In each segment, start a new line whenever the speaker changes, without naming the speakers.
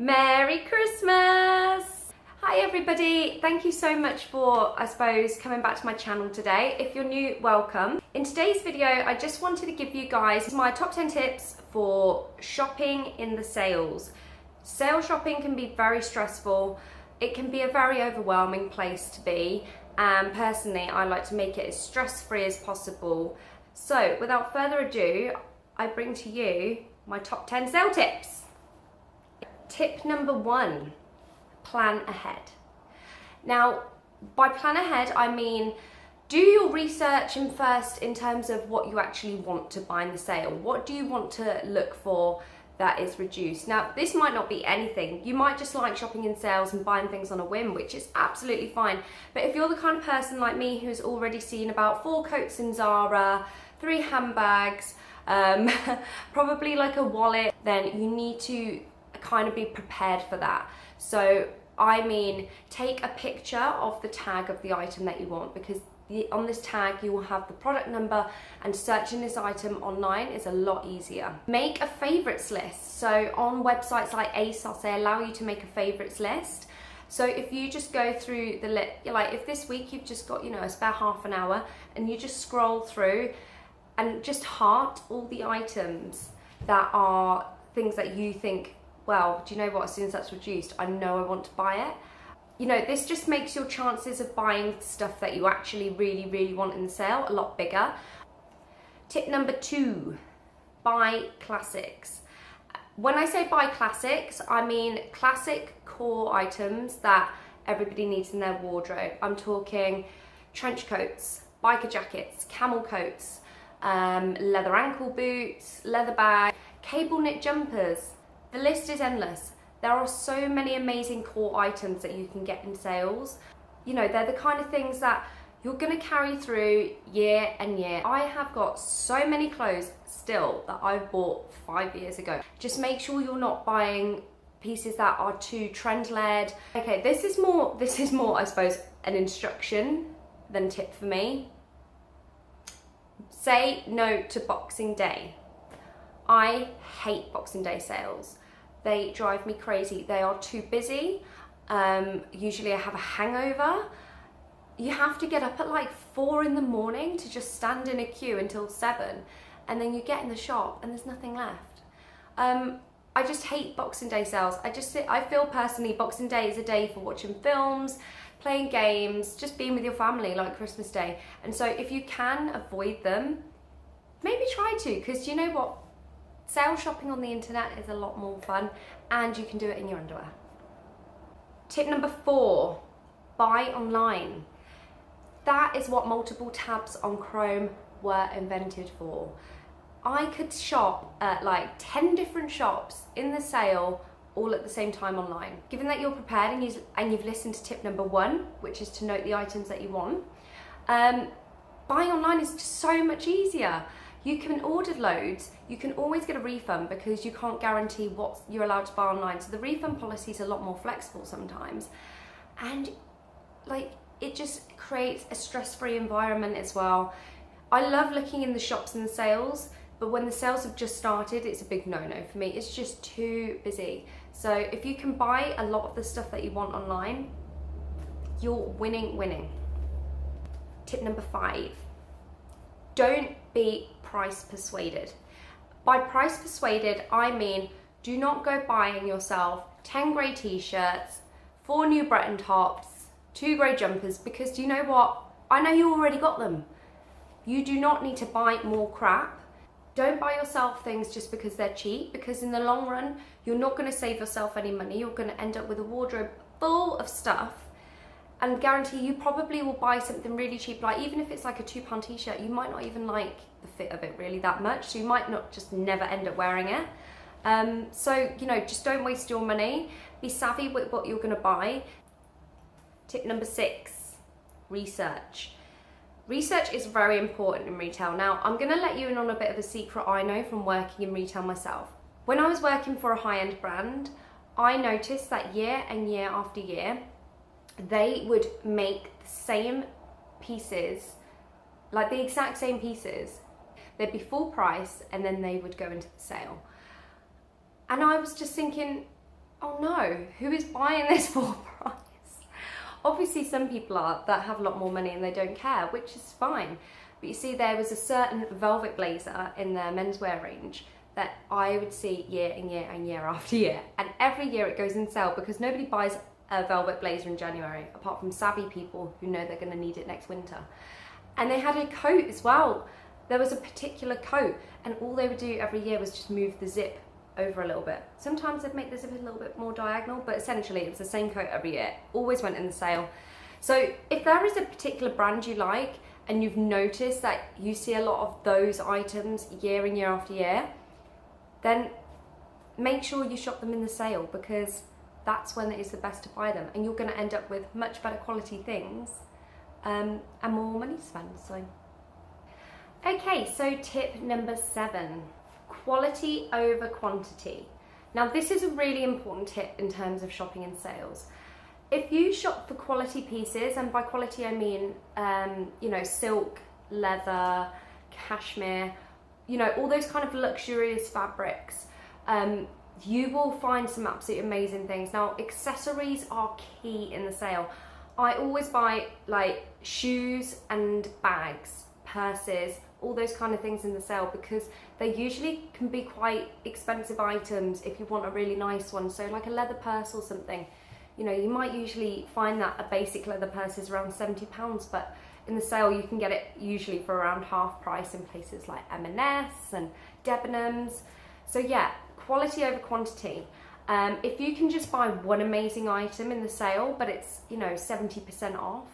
Merry Christmas! Hi everybody, thank you so much for, I suppose, coming back to my channel today. If you're new, welcome. In today's video, I just wanted to give you guys my top 10 tips for shopping in the sales. Sale shopping can be very stressful. It can be a very overwhelming place to be, and personally, I like to make it as stress-free as possible. So, without further ado, I bring to you my top 10 sale tips. Tip number 1, plan ahead. Now, by plan ahead, I mean do your research first in terms of what you actually want to buy in the sale. What do you want to look for that is reduced? Now, this might not be anything. You might just like shopping in sales and buying things on a whim, which is absolutely fine. But if you're the kind of person like me who's already seen about 4 coats in Zara, 3 handbags, probably like a wallet, then you need to kind of be prepared for that. So I mean, take a picture of the tag of the item that you want, because on this tag you will have the product number, and searching this item online is a lot easier. Make a favorites list. So on websites like ASOS, they allow you to make a favorites list. So if you just go through the list, like if this week you've just got, a spare half an hour, and you just scroll through and just heart all the items that are things that you think, well, do you know what, as soon as that's reduced, I know I want to buy it. This just makes your chances of buying stuff that you actually really want in the sale a lot bigger. Tip number 2, buy classics. When I say buy classics, I mean classic core items that everybody needs in their wardrobe. I'm talking trench coats, biker jackets, camel coats, leather ankle boots, leather bag, cable knit jumpers. The list is endless. There are so many amazing core items that you can get in sales. They're the kind of things that you're gonna carry through year and year. I have got so many clothes still that I've bought 5 years ago. Just make sure you're not buying pieces that are too trend-led. Okay, this is more, I suppose, an instruction than tip for me. Say no to Boxing Day. I hate Boxing Day sales. They drive me crazy. They are too busy. Usually I have a hangover. You have to get up at like 4 in the morning to just stand in a queue until 7, and then you get in the shop and there's nothing left. I just hate Boxing Day sales. I feel personally Boxing Day is a day for watching films, playing games, just being with your family like Christmas Day. And so if you can avoid them, maybe try to, because you know what? Sale shopping on the internet is a lot more fun, and you can do it in your underwear. Tip number 4, buy online. That is what multiple tabs on Chrome were invented for. I could shop at like 10 different shops in the sale all at the same time online. Given that you're prepared and you've listened to tip number 1, which is to note the items that you want, buying online is just so much easier. You can order loads, you can always get a refund because you can't guarantee what you're allowed to buy online. So the refund policy is a lot more flexible sometimes. And it just creates a stress-free environment as well. I love looking in the shops and the sales, but when the sales have just started, it's a big no-no for me. It's just too busy. So if you can buy a lot of the stuff that you want online, you're winning. Tip number 5. Don't be price persuaded. By price persuaded, I mean do not go buying yourself 10 grey t-shirts, 4 new Breton tops, 2 grey jumpers, because do you know what? I know you already got them. You do not need to buy more crap. Don't buy yourself things just because they're cheap, because in the long run, you're not going to save yourself any money. You're going to end up with a wardrobe full of stuff, and guarantee you probably will buy something really cheap. Like even if it's like a £2 t-shirt, you might not even like the fit of it really that much, so you might not just never end up wearing it. So just don't waste your money. Be savvy with what you're going to buy. Tip number 6, research. Research is very important in retail. Now, I'm going to let you in on a bit of a secret I know from working in retail myself. When I was working for a high-end brand, I noticed that year and year after year, they would make the same pieces, like the exact same pieces. They'd be full price, and then they would go into the sale. And I was just thinking, oh no, who is buying this full price? Obviously some people are that have a lot more money and they don't care, which is fine. But you see, there was a certain velvet blazer in their menswear range that I would see year and year and year after year. And every year it goes in sale because nobody buys a velvet blazer in January, apart from savvy people who know they're going to need it next winter. And they had a coat as well. There was a particular coat, and all they would do every year was just move the zip over a little bit. Sometimes they'd make the zip a little bit more diagonal, but essentially it's the same coat every year. Always went in the sale. So if there is a particular brand you like and you've noticed that you see a lot of those items year in year after year, then make sure you shop them in the sale, because that's when it is the best to buy them, and you're going to end up with much better quality things and more money to spend. So okay, so tip number 7, quality over quantity. Now this is a really important tip in terms of shopping in sales. If you shop for quality pieces, and by quality I mean you know, silk, leather, cashmere, you know, all those kind of luxurious fabrics, you will find some absolutely amazing things. Now accessories are key in the sale. I always buy like shoes and bags, purses, all those kind of things in the sale, because they usually can be quite expensive items if you want a really nice one. So like a leather purse or something, you know, you might usually find that a basic leather purse is around £70, but in the sale you can get it usually for around half price in places like M&S and Debenhams. So yeah, quality over quantity. If you can just buy one amazing item in the sale, but it's, you know, 70% off,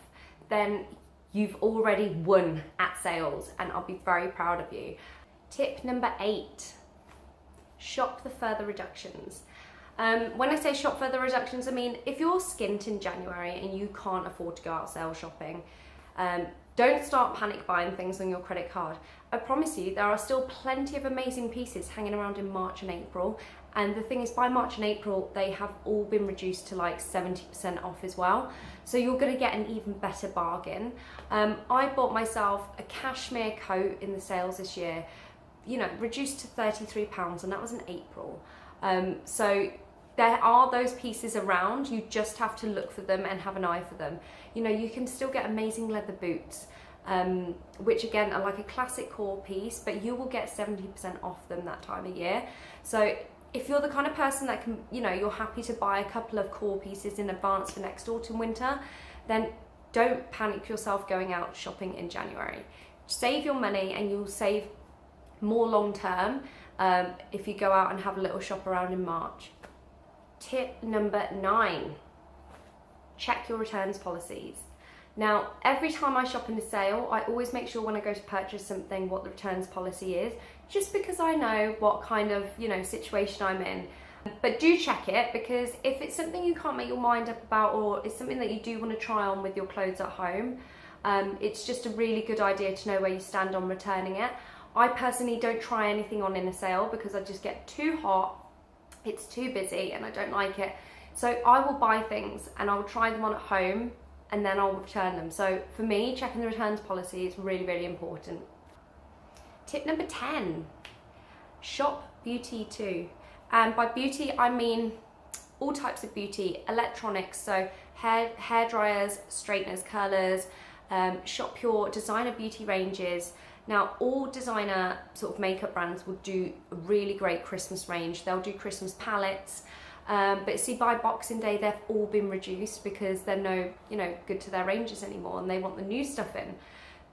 then you've already won at sales, and I'll be very proud of you. Tip number 8, shop for further reductions. When I say shop further reductions, I mean if you're skint in January and you can't afford to go out sale shopping, don't start panic buying things on your credit card. I promise you there are still plenty of amazing pieces hanging around in March and April, and the thing is, by March and April they have all been reduced to like 70% off as well, so you're going to get an even better bargain. I bought myself a cashmere coat in the sales this year, you know, reduced to £33, and that was in April. So there are those pieces around, you just have to look for them and have an eye for them. You know, you can still get amazing leather boots, which again are like a classic core piece, but you will get 70% off them that time of year. So if you're the kind of person that can, you know, you're happy to buy a couple of core pieces in advance for next autumn, winter, then don't panic yourself going out shopping in January. Save your money and you'll save more long term if you go out and have a little shop around in March. Tip number 9, check your returns policies. Now, every time I shop in a sale, I always make sure when I go to purchase something what the returns policy is, just because I know what kind of, you know, situation I'm in. But do check it, because if it's something you can't make your mind up about, or it's something that you do want to try on with your clothes at home, it's just a really good idea to know where you stand on returning it. I personally don't try anything on in a sale because I just get too hot, it's too busy and I don't like it. So I will buy things and I'll try them on at home and then I'll return them. So for me, checking the returns policy is really, really important. Tip number 10, shop beauty too. And by beauty, I mean all types of beauty, electronics, so hair dryers, straighteners, curlers, shop your designer beauty ranges. Now, all designer sort of makeup brands will do a really great Christmas range. They'll do Christmas palettes, but see, by Boxing Day, they've all been reduced because they're no, you know, good to their ranges anymore, and they want the new stuff in.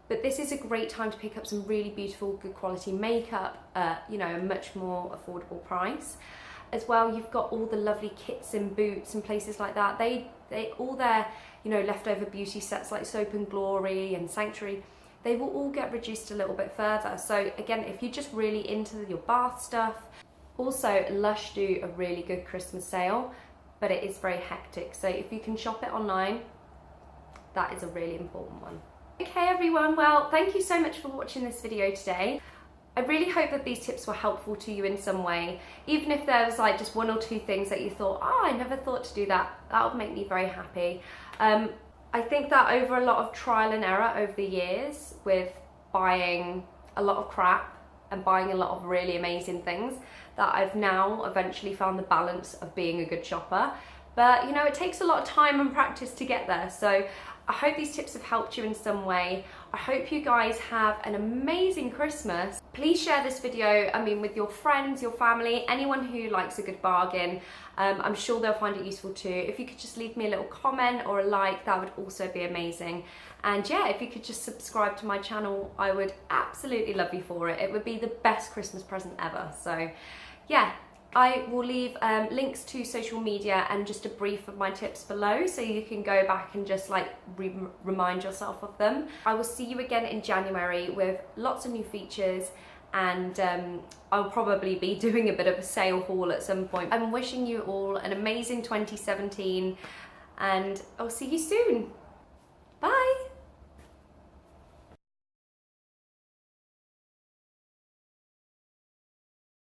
But this is a great time to pick up some really beautiful, good quality makeup, you know, a much more affordable price. As well, you've got all the lovely kits and boots and places like that. They all their, you know, leftover beauty sets like Soap and Glory and Sanctuary, they will all get reduced a little bit further. So again, if you're just really into your bath stuff. Also, Lush do a really good Christmas sale, but it is very hectic. So if you can shop it online, that is a really important one. Okay everyone, well, thank you so much for watching this video today. I really hope that these tips were helpful to you in some way. Even if there was like just one or two things that you thought, oh, I never thought to do that, that would make me very happy. I think that over a lot of trial and error over the years with buying a lot of crap and buying a lot of really amazing things, that I've now eventually found the balance of being a good shopper. But you know, it takes a lot of time and practice to get there. So I hope these tips have helped you in some way. I hope you guys have an amazing Christmas. Please share this video, with your friends, your family, anyone who likes a good bargain. I'm sure they'll find it useful too. If you could just leave me a little comment or a like, that would also be amazing. And yeah, if you could just subscribe to my channel, I would absolutely love you for it. It would be the best Christmas present ever. So yeah, I will leave links to social media and just a brief of my tips below, so you can go back and just like remind yourself of them. I will see you again in January with lots of new features, and I'll probably be doing a bit of a sale haul at some point. I'm wishing you all an amazing 2017, and I'll see you soon. Bye.